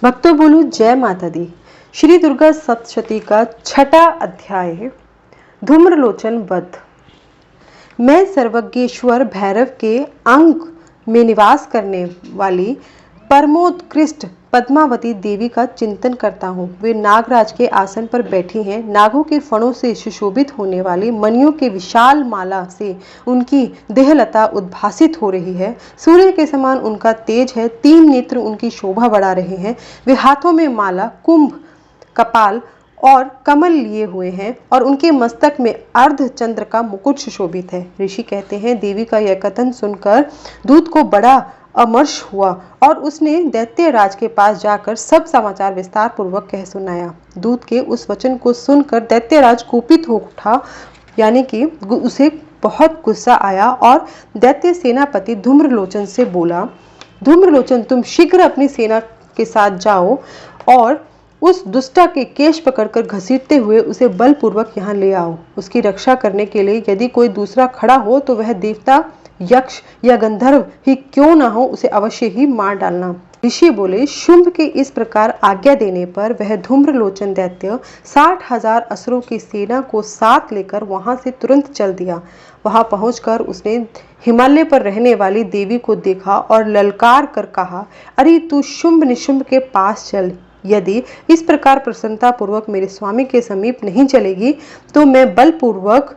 भक्तों बोलो जय माता दी। श्री दुर्गा सप्तशती का छठा अध्याय है धूम्रलोचन वध। मैं सर्वज्ञेश्वर भैरव के अंग में निवास करने वाली परमोत्कृष्ट पद्मावती देवी का चिंतन करता हूँ। वे नागराज के आसन पर बैठी हैं। नागों के फणों से सुशोभित होने वाली मणियों के विशाल माला से उनकी देहलता उद्भासित हो रही है। सूर्य के समान उनका तेज है। 3 नेत्र उनकी शोभा बढ़ा रहे हैं। वे हाथों में माला, कुंभ, कपाल और कमल लिए हुए हैं और उनके मस्तक में अर्ध चंद्र का मुकुट सुशोभित है। ऋषि कहते हैं, देवी का यह कथन सुनकर दूत को बड़ा अमर्ष हुआ और उसने दैत्यराज के पास जाकर सब समाचार विस्तार पूर्वक कह सुनाया। दूत के उस वचन को सुनकर दैत्यराज कुपित हो उठा, यानी कि उसे बहुत गुस्सा आया और दैत्य सेनापति धूम्रलोचन से बोला, धूम्रलोचन, तुम शीघ्र अपनी सेना के साथ जाओ और उस दुष्टा के केश पकड़कर घसीटते हुए उसे बलपूर्वक यहाँ ले आओ। उसकी रक्षा करने के लिए यदि कोई दूसरा खड़ा हो तो वह देवता, यक्ष या गंधर्व ही क्यों ना हो, उसे अवश्य ही मार डालना। ऋषि बोले, शुंभ के इस प्रकार आज्ञा देने पर वह धूम्रलोचन दैत्य 60,000 असुरों की सेना को साथ लेकर वहां से तुरंत चल दिया। वहां पहुंचकर उसने हिमालय पर रहने वाली देवी को देखा और ललकार कर कहा, अरे तू शुंभ निशुंभ के पास चल। यदि इस प्रकार प्रसन्नता पूर्वक मेरे स्वामी के समीप नहीं चलेगी तो मैं बलपूर्वक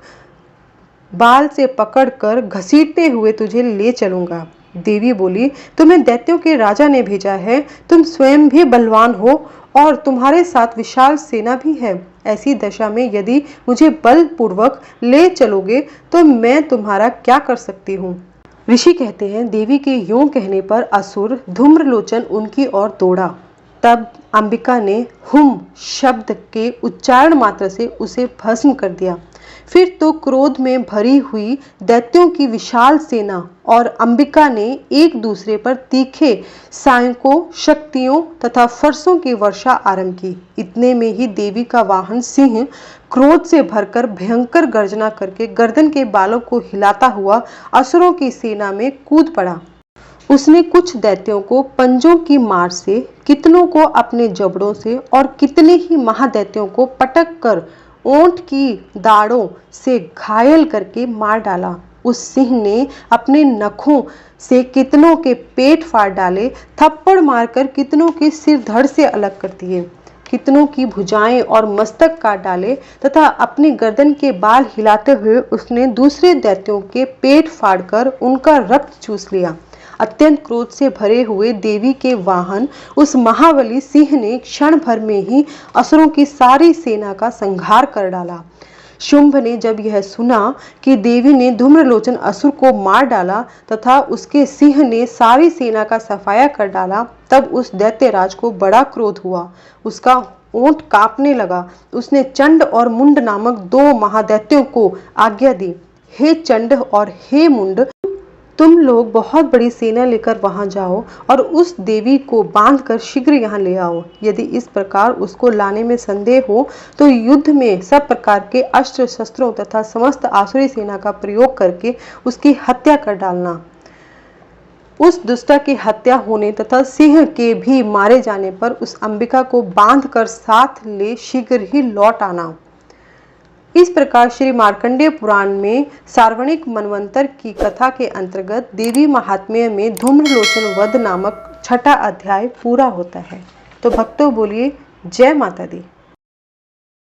बाल से पकड़कर घसीटते हुए तुझे ले चलूंगा। देवी बोली, तुम्हें दैत्यों के राजा ने भेजा है। तुम स्वयं भी बलवान हो और तुम्हारे साथ विशाल सेना भी है। ऐसी दशा में यदि मुझे बलपूर्वक ले चलोगे तो मैं तुम्हारा क्या कर सकती हूँ। ऋषि कहते हैं, देवी के यूं कहने पर असुर धूम्रलोचन उनकी ओर दौड़ा। तब अंबिका ने हुम शब्द के उच्चारण मात्र से उसे भस्म कर दिया। फिर तो क्रोध में भरी हुई दैत्यों की विशाल सेना और अंबिका ने एक दूसरे पर तीखे सायकों, शक्तियों तथा फरसों की वर्षा आरंभ की। इतने में ही देवी का वाहन सिंह क्रोध से भरकर भयंकर गर्जना करके गर्दन के बालों को हिलाता हुआ असुरों की सेना में कूद पड़ा। उसने कुछ दैत्यों को पंजों की मार से, कितनों को अपने जबड़ों से और कितने ही महादैत्यों को पटक कर ओंठ की दाढ़ों से घायल करके मार डाला। उस सिंह ने अपने नखों से कितनों के पेट फाड़ डाले, थप्पड़ मारकर कितनों के सिर धड़ से अलग कर दिए, कितनों की भुजाएं और मस्तक काट डाले तथा अपनी गर्दन के बाल हिलाते हुए उसने दूसरे दैत्यों के पेट फाड़कर उनका रक्त चूस लिया। अत्यंत क्रोध से भरे हुए देवी के वाहन उस महाबली सिंह ने क्षण भर में ही असुरों की सारी सेना का संहार कर डाला। शुंभ ने जब यह सुना कि देवी ने धूम्रलोचन असुर को मार डाला तथा उसके सिंह ने सारी सेना का सफाया कर डाला, तब उस दैत्यराज को बड़ा क्रोध हुआ। उसका ओंठ कांपने लगा। उसने चंड और मुंड नामक 2 महादैत्यों को आज्ञा दी, हे चंड और हे मुंड, तुम लोग बहुत बड़ी सेना लेकर वहां जाओ और उस देवी को बांधकर शीघ्र यहाँ ले आओ। यदि इस प्रकार उसको लाने में संदेह हो तो युद्ध में सब प्रकार के अस्त्र शस्त्रों तथा समस्त आसुरी सेना का प्रयोग करके उसकी हत्या कर डालना। उस दुष्टा की हत्या होने तथा सिंह के भी मारे जाने पर उस अंबिका को बांधकर साथ ले शीघ्र ही लौट आना। इस प्रकार श्री मार्कंडेय पुराण में सार्वणिक मनवंतर की कथा के अंतर्गत देवी महात्म्य में धूम्रलोचन वध नामक छठा अध्याय पूरा होता है। तो भक्तों बोलिए जय माता दी।